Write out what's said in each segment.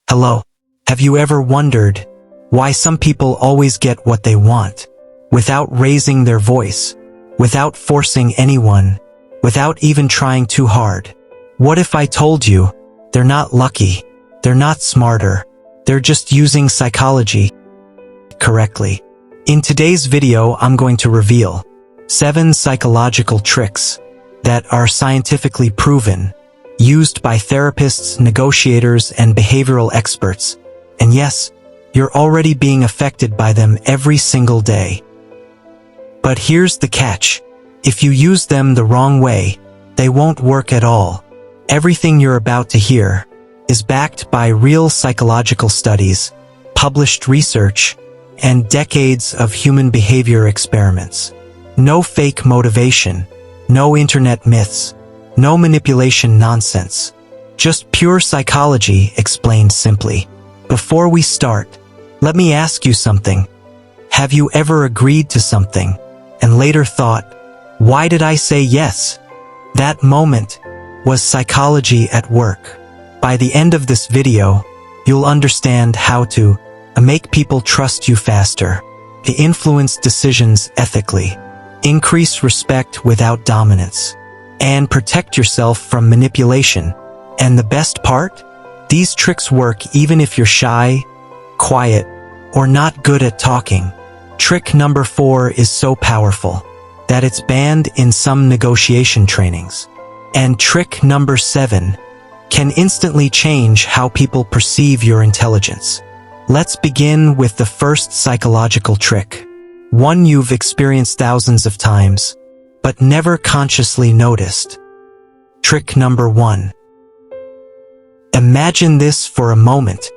Hello. Have you ever wondered why some people always get what they want, without raising their voice, without forcing anyone, without even trying too hard? What if I told you they're not lucky, they're not smarter, they're just using psychology correctly? In today's video, I'm going to reveal 7 psychological tricks that are scientifically proven, used by therapists, negotiators, and behavioral experts. And yes, you're already being affected by them every single day. But here's the catch. If you use them the wrong way, they won't work at all. Everything you're about to hear is backed by real psychological studies, published research, and decades of human behavior experiments. No fake motivation, no internet myths, no manipulation nonsense. Just pure psychology explained simply. Before we start, let me ask you something. Have you ever agreed to something and later thought, why did I say yes? That moment was psychology at work. By the end of this video, you'll understand how to make people trust you faster, to influence decisions ethically, increase respect without dominance, and protect yourself from manipulation. And the best part? These tricks work even if you're shy, quiet, or not good at talking. Trick number 4 is so powerful that it's banned in some negotiation trainings. And trick number 7 can instantly change how people perceive your intelligence. Let's begin with the first psychological trick, one you've experienced thousands of times, but never consciously noticed. Trick number 1. Imagine this for a moment.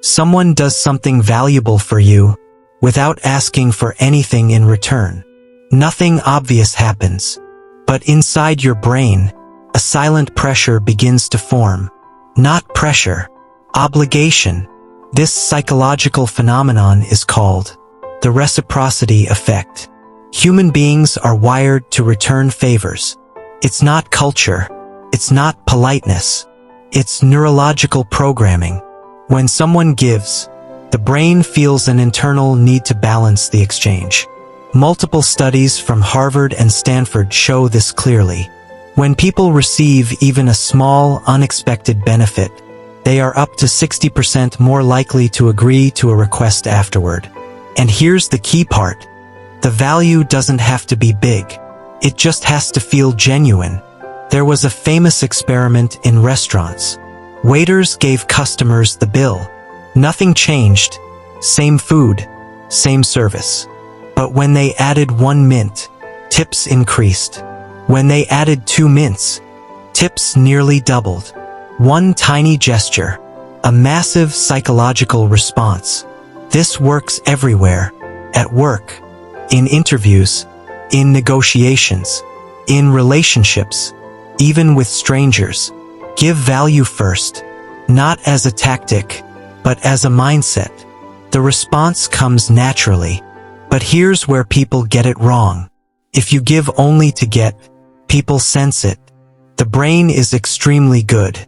Someone does something valuable for you without asking for anything in return. Nothing obvious happens, but inside your brain, a silent pressure begins to form. Not pressure, obligation. This psychological phenomenon is called the reciprocity effect. Human beings are wired to return favors. It's not culture. It's not politeness. It's neurological programming. When someone gives, the brain feels an internal need to balance the exchange. Multiple studies from Harvard and Stanford show this clearly. When people receive even a small, unexpected benefit, they are up to 60% more likely to agree to a request afterward. And here's the key part. The value doesn't have to be big. It just has to feel genuine. There was a famous experiment in restaurants. Waiters gave customers the bill. Nothing changed. Same food, same service. But when they added 1 mint, tips increased. When they added 2 mints, tips nearly doubled. One tiny gesture, a massive psychological response. This works everywhere. At work, in interviews, in negotiations, in relationships, even with strangers. Give value first, not as a tactic, but as a mindset. The response comes naturally. But here's where people get it wrong. If you give only to get, people sense it. The brain is extremely good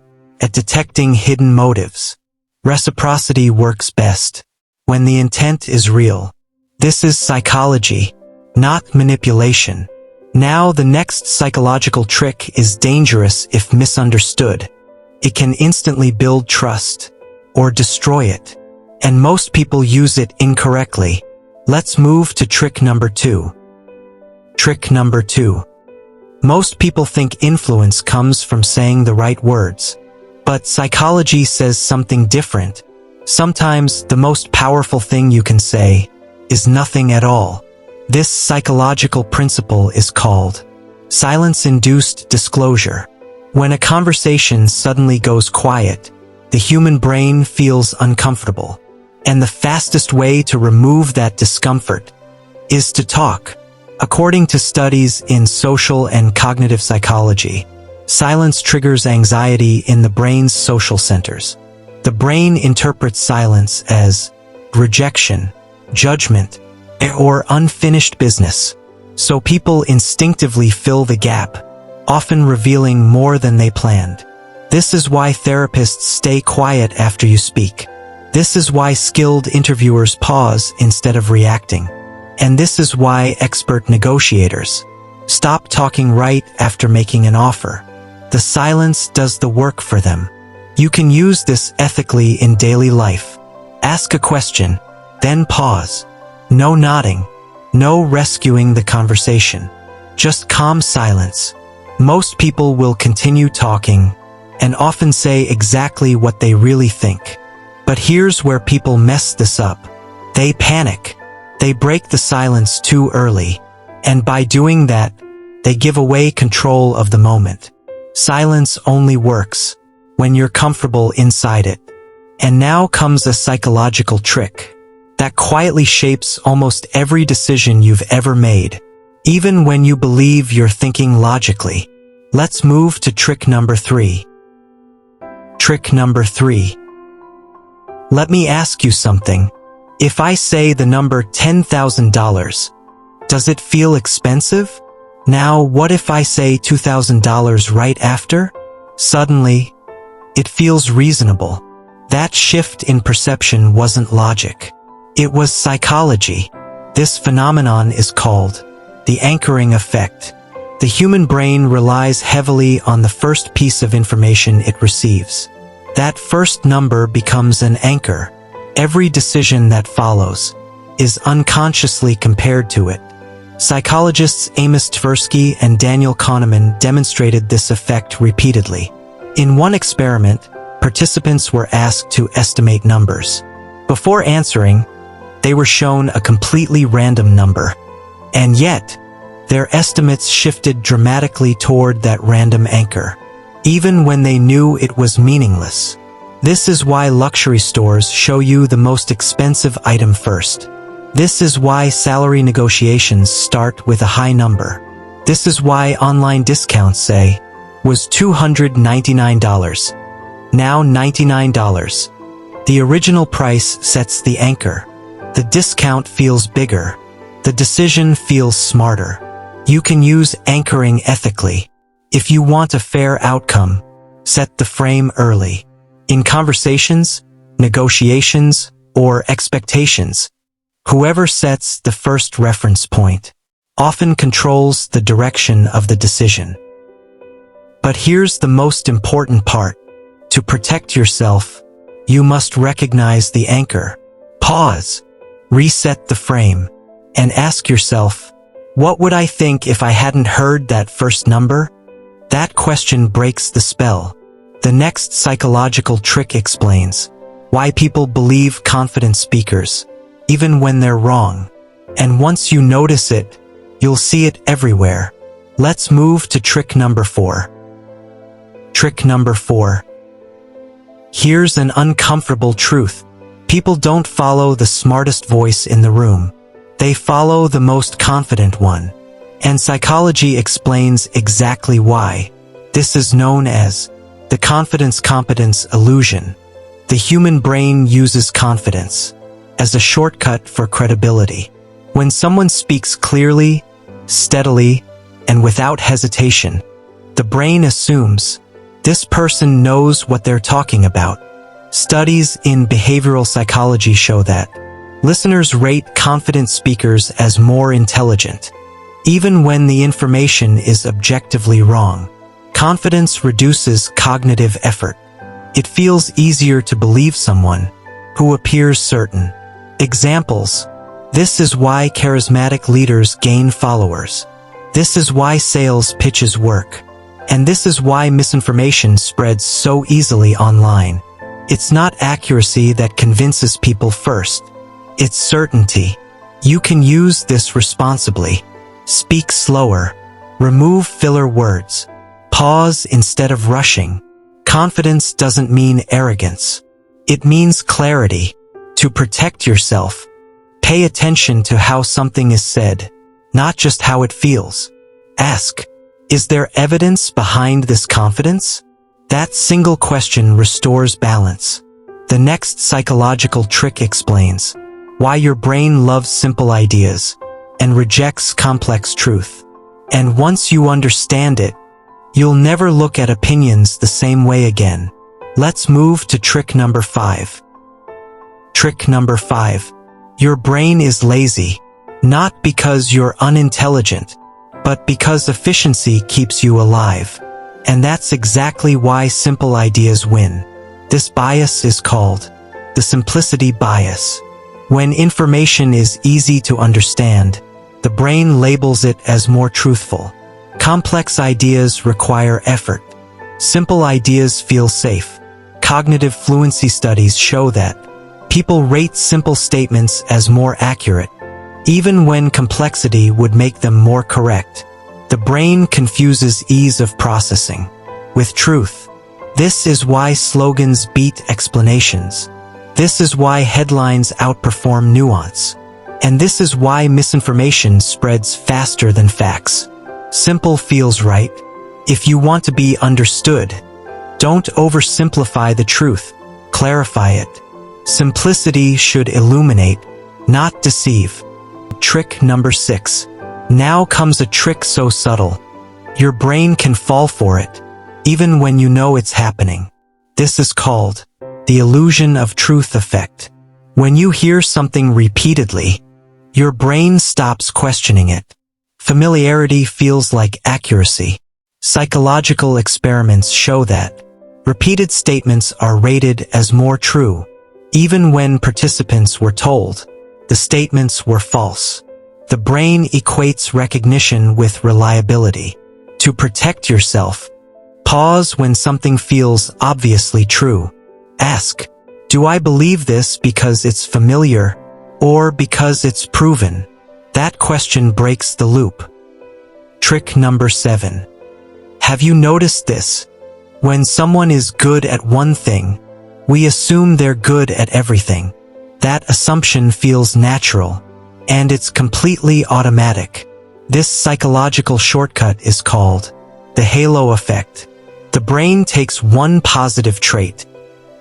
at detecting hidden motives. Reciprocity works best when the intent is real. This is psychology, not manipulation. Now the next psychological trick is dangerous if misunderstood. It can instantly build trust or destroy it. And most people use it incorrectly. Let's move to trick number 2. Trick number 2. Most people think influence comes from saying the right words. But psychology says something different. Sometimes the most powerful thing you can say is nothing at all. This psychological principle is called silence-induced disclosure. When a conversation suddenly goes quiet, the human brain feels uncomfortable. And the fastest way to remove that discomfort is to talk. According to studies in social and cognitive psychology, silence triggers anxiety in the brain's social centers. The brain interprets silence as rejection, judgment, or unfinished business. So people instinctively fill the gap, often revealing more than they planned. This is why therapists stay quiet after you speak. This is why skilled interviewers pause instead of reacting. And this is why expert negotiators stop talking right after making an offer. The silence does the work for them. You can use this ethically in daily life. Ask a question, then pause. No nodding, no rescuing the conversation. Just calm silence. Most people will continue talking and often say exactly what they really think. But here's where people mess this up. They panic. They break the silence too early. And by doing that, they give away control of the moment. Silence only works when you're comfortable inside it. And now comes a psychological trick that quietly shapes almost every decision you've ever made, even when you believe you're thinking logically. Let's move to trick number 3. Trick number 3. Let me ask you something. If I say the number $10,000, does it feel expensive? Now, what if I say $2,000 right after? Suddenly, it feels reasonable. That shift in perception wasn't logic. It was psychology. This phenomenon is called the anchoring effect. The human brain relies heavily on the first piece of information it receives. That first number becomes an anchor. Every decision that follows is unconsciously compared to it. Psychologists Amos Tversky and Daniel Kahneman demonstrated this effect repeatedly. In one experiment, participants were asked to estimate numbers. Before answering, they were shown a completely random number. And yet, their estimates shifted dramatically toward that random anchor, even when they knew it was meaningless. This is why luxury stores show you the most expensive item first. This is why salary negotiations start with a high number. This is why online discounts say, was $299, now $99. The original price sets the anchor. The discount feels bigger. The decision feels smarter. You can use anchoring ethically. If you want a fair outcome, set the frame early. In conversations, negotiations, or expectations, whoever sets the first reference point often controls the direction of the decision. But here's the most important part. To protect yourself, you must recognize the anchor. Pause, reset the frame, and ask yourself, what would I think if I hadn't heard that first number? That question breaks the spell. The next psychological trick explains why people believe confident speakers, even when they're wrong. And once you notice it, you'll see it everywhere. Let's move to trick number 4. Trick number 4. Here's an uncomfortable truth. People don't follow the smartest voice in the room. They follow the most confident one. And psychology explains exactly why. This is known as the confidence-competence illusion. The human brain uses confidence as a shortcut for credibility. When someone speaks clearly, steadily, and without hesitation, the brain assumes this person knows what they're talking about. Studies in behavioral psychology show that listeners rate confident speakers as more intelligent, even when the information is objectively wrong. Confidence reduces cognitive effort. It feels easier to believe someone who appears certain. Examples. This is why charismatic leaders gain followers. This is why sales pitches work. And this is why misinformation spreads so easily online. It's not accuracy that convinces people first. It's certainty. You can use this responsibly. Speak slower. Remove filler words. Pause instead of rushing. Confidence doesn't mean arrogance. It means clarity. To protect yourself, pay attention to how something is said, not just how it feels. Ask, is there evidence behind this confidence? That single question restores balance. The next psychological trick explains why your brain loves simple ideas and rejects complex truth. And once you understand it, You'll never look at opinions the same way again. Let's move to trick number 5. Trick number 5. Your brain is lazy, not because you're unintelligent, but because efficiency keeps you alive. And that's exactly why simple ideas win. This bias is called the simplicity bias. When information is easy to understand, the brain labels it as more truthful. Complex ideas require effort. Simple ideas feel safe. Cognitive fluency studies show that people rate simple statements as more accurate, even when complexity would make them more correct. The brain confuses ease of processing with truth. This is why slogans beat explanations. This is why headlines outperform nuance. And this is why misinformation spreads faster than facts. Simple feels right. If you want to be understood, don't oversimplify the truth. Clarify it. Simplicity should illuminate, not deceive. Trick number 6. Now comes a trick so subtle. Your brain can fall for it, even when you know it's happening. This is called the illusion of truth effect. When you hear something repeatedly, your brain stops questioning it. Familiarity feels like accuracy. Psychological experiments show that repeated statements are rated as more true, even when participants were told the statements were false. The brain equates recognition with reliability. To protect yourself, pause when something feels obviously true. Ask, do I believe this because it's familiar or because it's proven? That question breaks the loop. Trick number 7. Have you noticed this? When someone is good at one thing, we assume they're good at everything. That assumption feels natural, and it's completely automatic. This psychological shortcut is called the halo effect. The brain takes one positive trait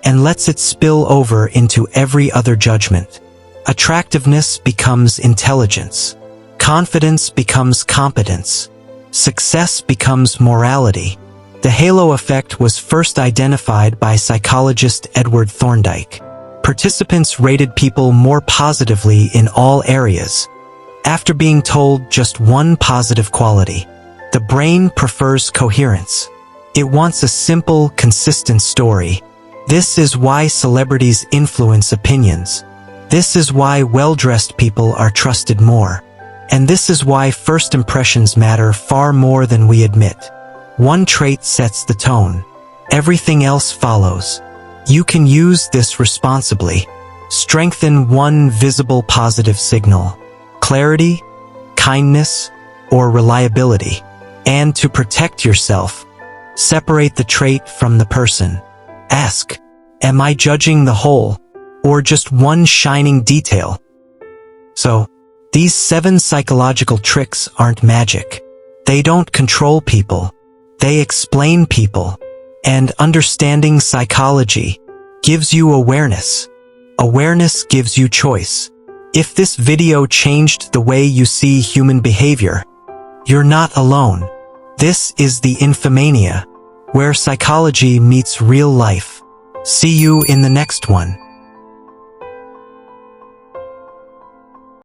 and lets it spill over into every other judgment. Attractiveness becomes intelligence. Confidence becomes competence. Success becomes morality. The halo effect was first identified by psychologist Edward Thorndike. Participants rated people more positively in all areas after being told just one positive quality. The brain prefers coherence. It wants a simple, consistent story. This is why celebrities influence opinions. This is why well-dressed people are trusted more. And this is why first impressions matter far more than we admit. One trait sets the tone. Everything else follows. You can use this responsibly. Strengthen one visible positive signal: clarity, kindness, or reliability. And to protect yourself, separate the trait from the person. Ask, am I judging the whole, or just one shining detail? So, these 7 psychological tricks aren't magic. They don't control people. They explain people. And understanding psychology gives you awareness. Awareness gives you choice. If this video changed the way you see human behavior, you're not alone. This is the Infomania, where psychology meets real life. See you in the next one.